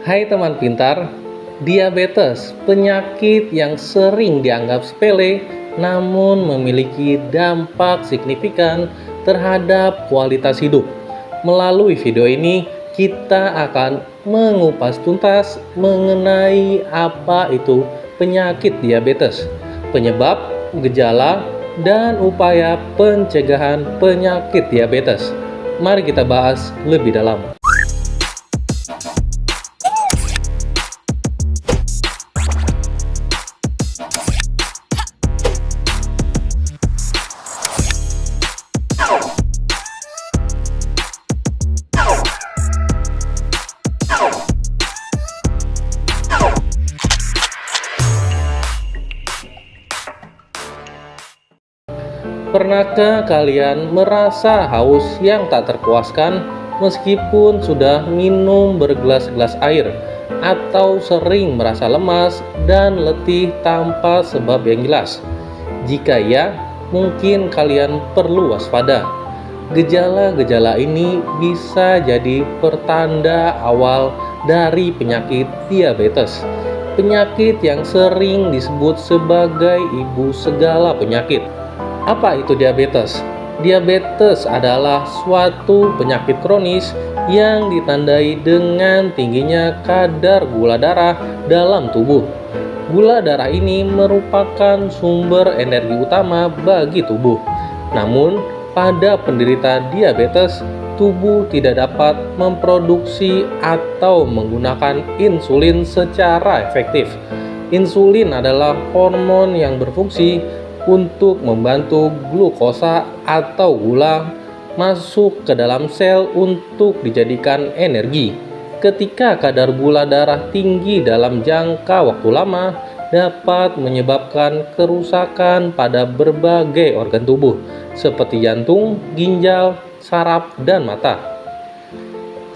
Hai teman pintar, diabetes, penyakit yang sering dianggap sepele namun memiliki dampak signifikan terhadap kualitas hidup. Melalui video ini, kita akan mengupas tuntas mengenai apa itu penyakit diabetes, penyebab, gejala, dan upaya pencegahan penyakit diabetes. Mari kita bahas lebih dalam. Pernahkah kalian merasa haus yang tak terpuaskan meskipun sudah minum bergelas-gelas air, atau sering merasa lemas dan letih tanpa sebab yang jelas? Jika ya, mungkin kalian perlu waspada. Gejala-gejala ini bisa jadi pertanda awal dari penyakit diabetes. Penyakit yang sering disebut sebagai ibu segala penyakit. Apa itu diabetes? Diabetes adalah suatu penyakit kronis yang ditandai dengan tingginya kadar gula darah dalam tubuh. Gula darah ini merupakan sumber energi utama bagi tubuh. Namun, pada penderita diabetes, tubuh tidak dapat memproduksi atau menggunakan insulin secara efektif. Insulin adalah hormon yang berfungsi untuk membantu glukosa atau gula masuk ke dalam sel untuk dijadikan energi. Ketika kadar gula darah tinggi dalam jangka waktu lama, dapat menyebabkan kerusakan pada berbagai organ tubuh seperti jantung, ginjal, saraf, dan mata.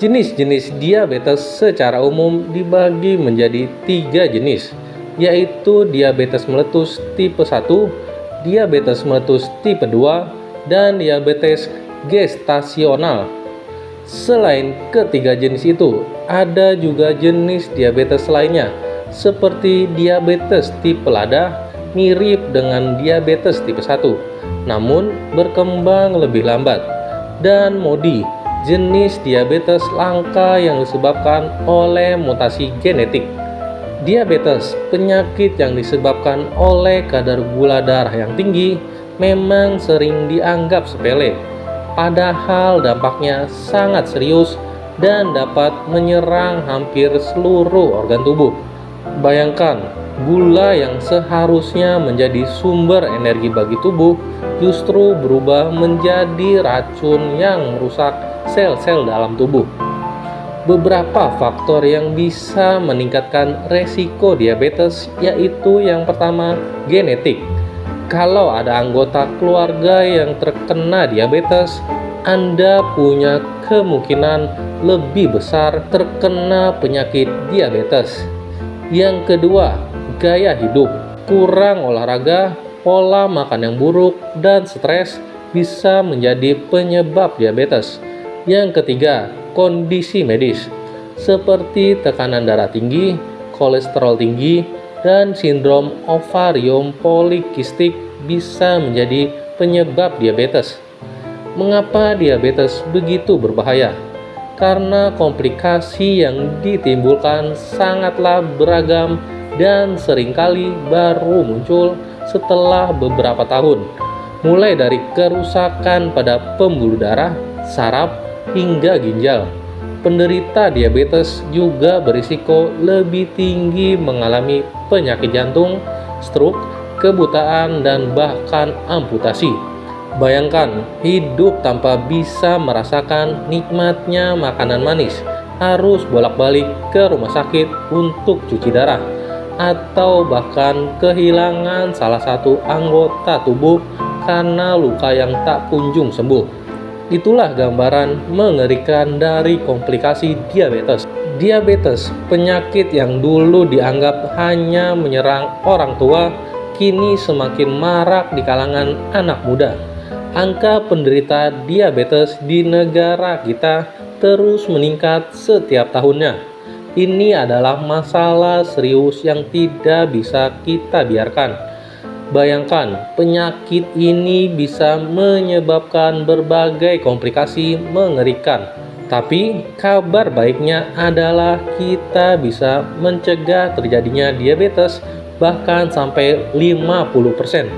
Jenis-jenis diabetes secara umum dibagi menjadi 3 jenis, yaitu diabetes meletus tipe 1, diabetes meletus tipe 2, dan diabetes gestasional. Selain ketiga jenis itu, ada juga jenis diabetes lainnya, seperti diabetes tipe lada, mirip dengan diabetes tipe 1, namun berkembang lebih lambat, dan MODY, jenis diabetes langka yang disebabkan oleh mutasi genetik. Diabetes, penyakit yang disebabkan oleh kadar gula darah yang tinggi, memang sering dianggap sepele, padahal dampaknya sangat serius dan dapat menyerang hampir seluruh organ tubuh. Bayangkan, gula yang seharusnya menjadi sumber energi bagi tubuh justru berubah menjadi racun yang merusak sel-sel dalam tubuh. Beberapa faktor yang bisa meningkatkan resiko diabetes, yaitu yang pertama, genetik. Kalau ada anggota keluarga yang terkena diabetes, Anda punya kemungkinan lebih besar terkena penyakit diabetes. Yang kedua, gaya hidup. Kurang olahraga, pola makan yang buruk, dan stres bisa menjadi penyebab diabetes. Yang ketiga, kondisi medis seperti tekanan darah tinggi, kolesterol tinggi, dan sindrom ovarium polikistik bisa menjadi penyebab diabetes. Mengapa diabetes begitu berbahaya? Karena komplikasi yang ditimbulkan sangatlah beragam dan seringkali baru muncul setelah beberapa tahun, mulai dari kerusakan pada pembuluh darah, saraf, hingga ginjal. Penderita diabetes juga berisiko lebih tinggi mengalami penyakit jantung, stroke, kebutaan, dan bahkan amputasi. Bayangkan, hidup tanpa bisa merasakan nikmatnya makanan manis, harus bolak-balik ke rumah sakit untuk cuci darah, atau bahkan kehilangan salah satu anggota tubuh karena luka yang tak kunjung sembuh. Itulah gambaran mengerikan dari komplikasi diabetes. Diabetes, penyakit yang dulu dianggap hanya menyerang orang tua, kini semakin marak di kalangan anak muda. Angka penderita diabetes di negara kita terus meningkat setiap tahunnya. Ini adalah masalah serius yang tidak bisa kita biarkan. Bayangkan, penyakit ini bisa menyebabkan berbagai komplikasi mengerikan. Tapi kabar baiknya adalah kita bisa mencegah terjadinya diabetes bahkan sampai 50%.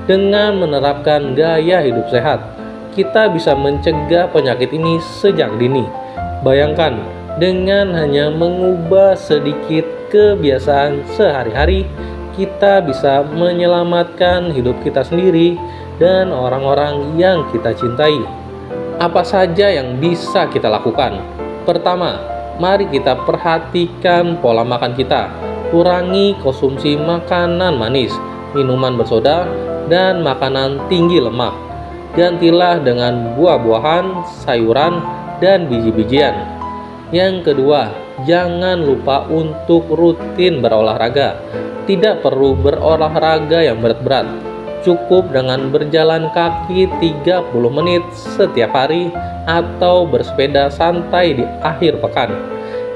Dengan menerapkan gaya hidup sehat, kita bisa mencegah penyakit ini sejak dini. Bayangkan, dengan hanya mengubah sedikit kebiasaan sehari-hari, kita bisa menyelamatkan hidup kita sendiri dan orang-orang yang kita cintai. Apa saja yang bisa kita lakukan? Pertama, mari kita perhatikan pola makan kita. Kurangi konsumsi makanan manis, minuman bersoda, dan makanan tinggi lemak. Gantilah dengan buah-buahan, sayuran, dan biji-bijian. Yang kedua, jangan lupa untuk rutin berolahraga. Tidak perlu berolahraga yang berat-berat. Cukup dengan berjalan kaki 30 menit setiap hari atau bersepeda santai di akhir pekan.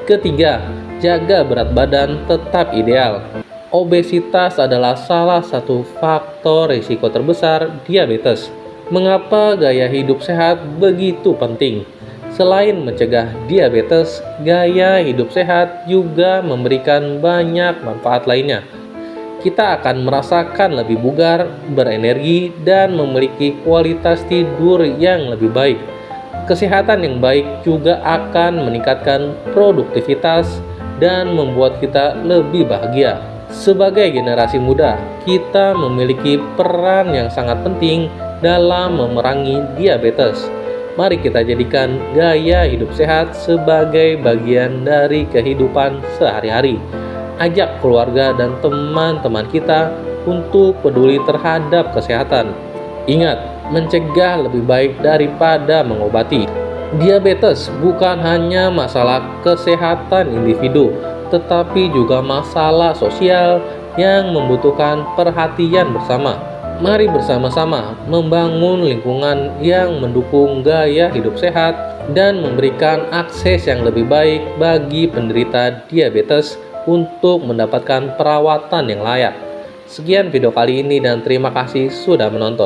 Ketiga, jaga berat badan tetap ideal. Obesitas adalah salah satu faktor risiko terbesar diabetes. Mengapa gaya hidup sehat begitu penting? Selain mencegah diabetes, gaya hidup sehat juga memberikan banyak manfaat lainnya. Kita akan merasakan lebih bugar, berenergi, dan memiliki kualitas tidur yang lebih baik. Kesehatan yang baik juga akan meningkatkan produktivitas dan membuat kita lebih bahagia. Sebagai generasi muda, kita memiliki peran yang sangat penting dalam memerangi diabetes. Mari kita jadikan gaya hidup sehat sebagai bagian dari kehidupan sehari-hari. Ajak keluarga dan teman-teman kita untuk peduli terhadap kesehatan. Ingat, mencegah lebih baik daripada mengobati. Diabetes bukan hanya masalah kesehatan individu, tetapi juga masalah sosial yang membutuhkan perhatian bersama. Mari bersama-sama membangun lingkungan yang mendukung gaya hidup sehat dan memberikan akses yang lebih baik bagi penderita diabetes untuk mendapatkan perawatan yang layak. Sekian video kali ini dan terima kasih sudah menonton.